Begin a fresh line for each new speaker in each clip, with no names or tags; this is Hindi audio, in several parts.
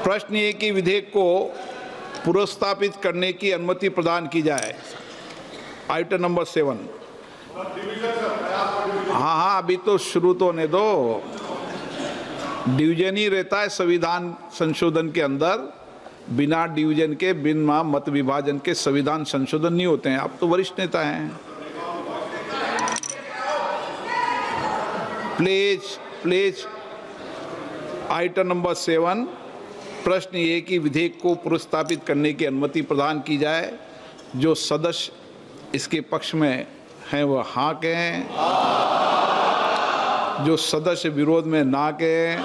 प्रश्न ये कि विधेयक को पुनर्स्थापित करने की अनुमति प्रदान की जाए। Item number 7। हाँ, अभी तो शुरू तो होने दो। डिवीजन ही रहता है संविधान संशोधन के अंदर। बिना डिवीजन के, बिना मत विभाजन के संविधान संशोधन नहीं होते हैं। आप तो वरिष्ठ नेता हैं। प्लीज। Item number 7। प्रश्न ये कि विधेयक को पुनर्स्थापित करने की अनुमति प्रदान की जाए। जो सदस्य इसके पक्ष में हैं वह हाँ कहें, जो सदस्य विरोध में ना कहें।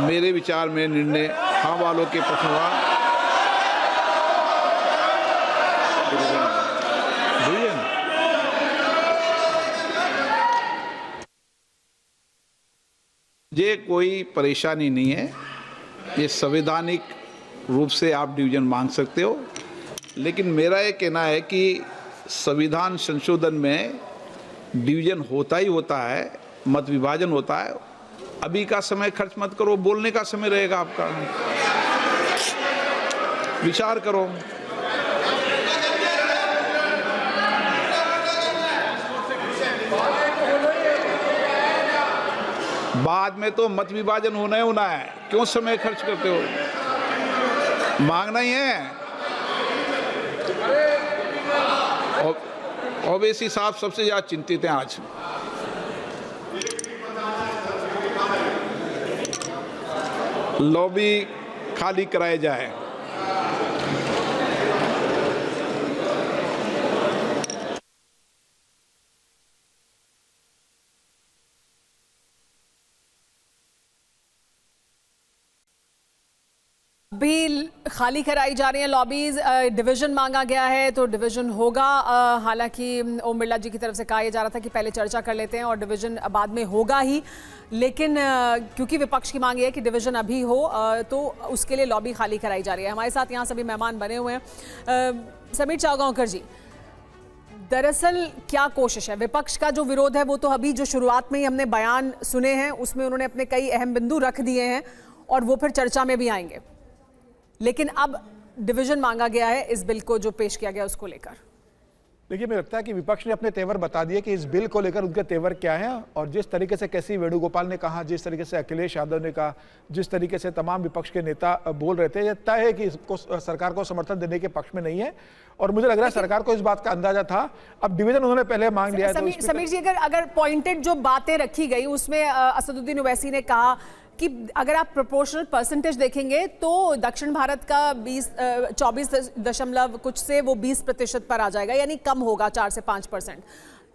मेरे विचार में निर्णय हाँ वालों के पक्ष में हुआ। ये कोई परेशानी नहीं है। ये संवैधानिक रूप से आप डिवीजन मांग सकते हो, लेकिन मेरा ये कहना है कि संविधान संशोधन में डिवीजन होता ही होता है, मत विभाजन होता है। अभी का समय खर्च मत करो, बोलने का समय रहेगा आपका। विचार करो। बाद में तो मत विभाजन होना है। क्यों समय खर्च करते हो? मांगना ही है। ओवैसी साहब सबसे ज्यादा चिंतित हैं आज। लॉबी खाली कराए जाए।
अभी खाली कराई जा रही है लॉबीज। डिवीजन मांगा गया है तो डिवीजन होगा। हालांकि ओम बिरला जी की तरफ से कहा यह जा रहा था कि पहले चर्चा कर लेते हैं और डिवीजन बाद में होगा ही, लेकिन क्योंकि विपक्ष की मांग ये है कि डिवीजन अभी हो तो उसके लिए लॉबी खाली कराई जा रही है। हमारे साथ यहाँ सभी मेहमान बने हुए हैं। समीर चावगांवकर जी, दरअसल क्या कोशिश है? विपक्ष का जो विरोध है वो तो अभी जो शुरुआत में ही हमने बयान सुने हैं उसमें उन्होंने अपने कई अहम बिंदु रख दिए हैं और वो फिर चर्चा में भी आएंगे, लेकिन अब डिवीजन मांगा गया है इस बिल को जो पेश किया गया उसको लेकर।
देखिए, मुझे लगता है कि विपक्ष ने अपने तेवर बता दिए कि इस बिल को लेकर उनके तेवर क्या हैं, और जिस तरीके से कैसी वेणुगोपाल ने कहा, जिस तरीके से अखिलेश यादव ने कहा, जिस तरीके से तमाम विपक्ष के नेता बोल रहे थे, यह तय है कि इसको सरकार को समर्थन देने के पक्ष में नहीं है। और मुझे लग रहा है सरकार को इस बात का अंदाजा था। अब डिवीजन उन्होंने पहले मांग लिया है।
समीर जी, अगर पॉइंटेड जो बातें रखी गई उसमें असदुद्दीन ओवैसी ने कहा कि अगर आप प्रोपोर्शनल परसेंटेज देखेंगे तो दक्षिण भारत का 24 दशमलव कुछ से वो 20% पर आ जाएगा, यानी कम होगा 4 से 5%।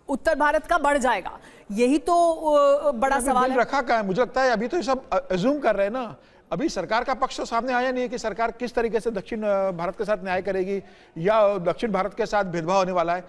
उत्तर भारत का बढ़ जाएगा। यही तो बड़ा सवाल है।
रखा क्या है? मुझे लगता है अभी तो ये सब अज्यूम कर रहे हैं ना। अभी सरकार का पक्ष तो सामने आया नहीं है कि सरकार किस तरीके से दक्षिण भारत के साथ न्याय करेगी या दक्षिण भारत के साथ भेदभाव होने वाला है।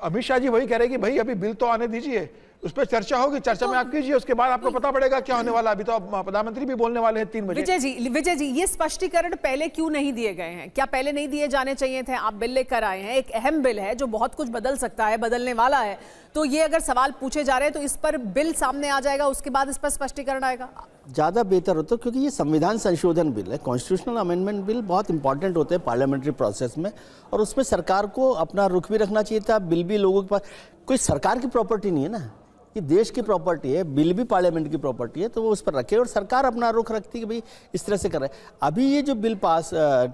अमित शाह जी वही कह रहे हैं कि भाई अभी बिल तो आने दीजिए, उस पर चर्चा होगी, चर्चा में आप कीजिए, उसके बाद आपको पता पड़ेगा क्या होने वाला। अभी तो प्रधानमंत्री भी बोलने वाले हैं 3 बजे।
विजय जी, ये स्पष्टीकरण पहले क्यों नहीं दिए गए हैं? क्या पहले नहीं दिए जाने चाहिए थे? आप बिल लेकर आए हैं, एक अहम बिल है जो बहुत कुछ बदल सकता है, बदलने वाला है, तो ये अगर सवाल पूछे जा रहे हैं तो इस पर बिल सामने आ जाएगा, उसके बाद इस पर स्पष्टीकरण आएगा,
ज़्यादा बेहतर होता, क्योंकि ये संविधान संशोधन बिल है। कॉन्स्टिट्यूशनल अमेंडमेंट बिल बहुत इंपॉर्टेंट होते हैं पार्लियामेंट्री प्रोसेस में, और उसमें सरकार को अपना रुख भी रखना चाहिए था। बिल भी लोगों के पास, कोई सरकार की प्रॉपर्टी नहीं है ना, ये देश की प्रॉपर्टी है। बिल भी पार्लियामेंट की प्रॉपर्टी है, तो वो उस पर रखे और सरकार अपना रुख रखती है कि भाई इस तरह से कर रहे हैं। अभी ये जो बिल पास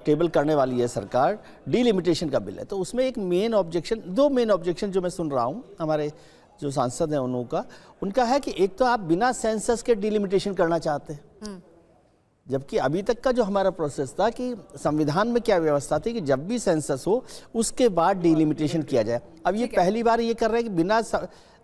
टेबल करने वाली है सरकार, डीलिमिटेशन का बिल है, तो उसमें एक मेन ऑब्जेक्शन, 2 मेन ऑब्जेक्शन जो मैं सुन रहा हूँ हमारे जो सांसद हैं उनका है कि एक तो आप बिना सेंसस के डीलिमिटेशन करना चाहते हैं, जबकि अभी तक का जो हमारा प्रोसेस था कि संविधान में क्या व्यवस्था थी कि जब भी सेंसस हो उसके बाद डीलिमिटेशन किया जाए। अब ये पहली बार ये कर रहे हैं कि बिना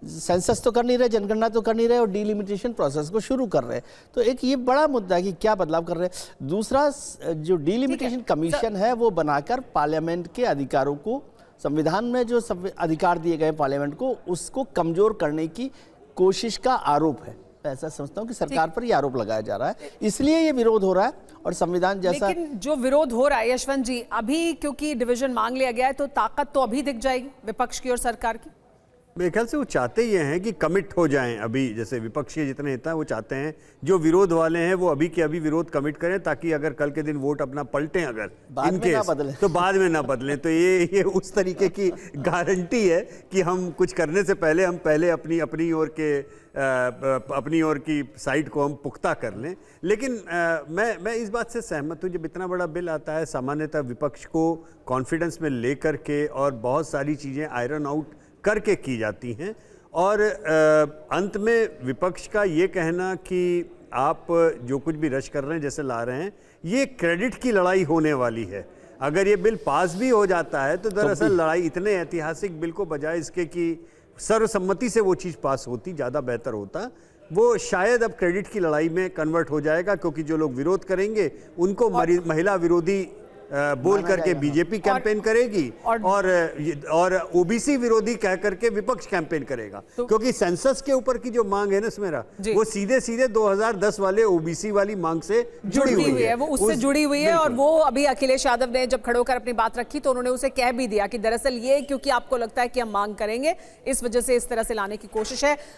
सेंसस तो कर नहीं रहे, जनगणना तो कर नहीं रहे और डीलिमिटेशन प्रोसेस को शुरू कर रहे हैं। तो एक ये बड़ा मुद्दा है कि क्या बदलाव कर रहे हैं। दूसरा, जो डीलिमिटेशन कमीशन है वो बनाकर पार्लियामेंट के अधिकारों को, संविधान में जो अधिकार दिए गए पार्लियामेंट को, उसको कमजोर करने की कोशिश का आरोप है। ऐसा समझता हूं कि सरकार पर ये आरोप लगाया जा रहा है, इसलिए ये विरोध हो रहा है। और संविधान जैसा,
लेकिन जो विरोध हो रहा है यशवंत जी, अभी क्योंकि डिवीजन मांग लिया गया है तो ताकत तो अभी दिख जाएगी विपक्ष की और सरकार की।
मेरे ख्याल से वो चाहते ये हैं कि कमिट हो जाएं। अभी जैसे विपक्षी जितने नेता हैं वो चाहते हैं जो विरोध वाले हैं वो अभी के अभी विरोध कमिट करें, ताकि अगर कल के दिन वोट अपना पलटें अगर
बाद में ना बदलें।
तो बाद में ना बदलें। तो ये उस तरीके की गारंटी है कि हम कुछ करने से पहले हम पहले अपनी ओर की साइड को हम पुख्ता कर लें। लेकिन मैं इस बात से सहमत हूँ, जब इतना बड़ा बिल आता है सामान्यतः विपक्ष को कॉन्फिडेंस में लेकर के और बहुत सारी चीज़ें आयरन आउट करके की जाती हैं, और अंत में विपक्ष का ये कहना कि आप जो कुछ भी रश कर रहे हैं जैसे ला रहे हैं, ये क्रेडिट की लड़ाई होने वाली है। अगर ये बिल पास भी हो जाता है तो दरअसल लड़ाई इतने ऐतिहासिक बिल को बजाय इसके कि सर्वसम्मति से वो चीज़ पास होती ज़्यादा बेहतर होता, वो शायद अब क्रेडिट की लड़ाई में कन्वर्ट हो जाएगा, क्योंकि जो लोग विरोध करेंगे उनको महिला विरोधी बोल करके बीजेपी कैंपेन करेगी और ओबीसी विरोधी कह करके विपक्ष कैंपेन करेगा। क्योंकि सेंसस के ऊपर की जो मांग है ना स्मेरा, वो सीधे सीधे 2010 वाले ओबीसी वाली मांग से जुड़ी हुई है,
वो उससे जुड़ी हुई है। और वो अभी अखिलेश यादव ने जब खड़े होकर अपनी बात रखी तो उन्होंने उसे कह भी दिया कि दरअसल ये क्योंकि आपको लगता है कि हम मांग करेंगे, इस वजह से इस तरह से लाने की कोशिश है।